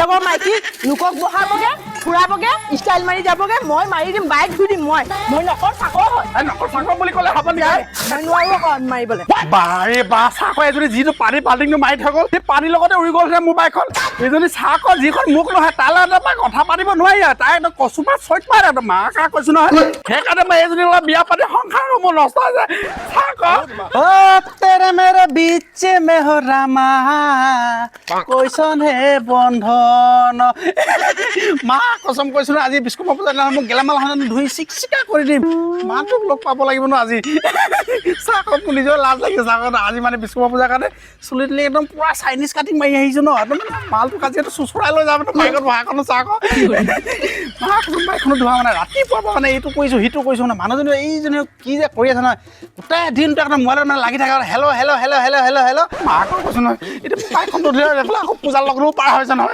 বেলেগৰ মাইকী লোকক বহাবগে ফুৰাবগে ষ্টাইল মাৰি যাবগে মই মাৰি দিম বাইক ধুই দিম মই নকৰ চাকৰ হয় নকৰ চাকৰ বুলি ক'লে হ'ব নেকি মই নোৱাৰো আকৌ মাৰিবলৈ বাৰে বা চাকৰ এজনী যিটো পানী বাল্টিংটো মাৰি থৈ গ'ল সেই পানীৰ লগতে উৰি গ'ল মোৰ বাইকখন এইজনী চাকৰ যিখন মোক নহয় তালৈ এটা কথা পাতিব নোৱাৰি তাই একদম কচুপাত চৈত পায় একদম মাকা কৈছো নহয় সেইকাৰণে মই এইজনী লগত বিয়া পাতি সংসাৰ মোৰ নষ্ট হৈছে চাকৰ ओ तेरे मेरे बीच में हो रामा কৈছন হে বন্ধন মা কসম কৈছো আজি বিষ্ণু পূজা দিনাখন মোক গেলামাল ধুই চিকচিকা কৰি দিম মাটোক লগ পাব লাগিব ন আজি চাকক মোৰ নিজৰ লাজ লাগিছে চাকক আজি মানে বিষ্ণু পূজাৰ কাৰণে চুলি তুলি একদম পুৰা চাইনিজ কাটিং মাৰি আহিছো ন একদম মালটো কাজি চুচৰাই লৈ যাম বাইকত বহাখনো চাকক মা বাইকখনো ধোৱা মানে ৰাতিপুৱা মানে এইটো কৰিছো সিটো কৰিছো মানে মানুহজনী এইজনী কি যে কৰি আছে নহয় গোটেই দিনটো একদম মোবাইলত মানে লাগি থাকে hello' hello' hello' hello' hello' hello' মাকক কৈছো নহয় এতিয়া বাইকখন আকৌ পূজাৰ লগতো পাৰ হৈছে নহয়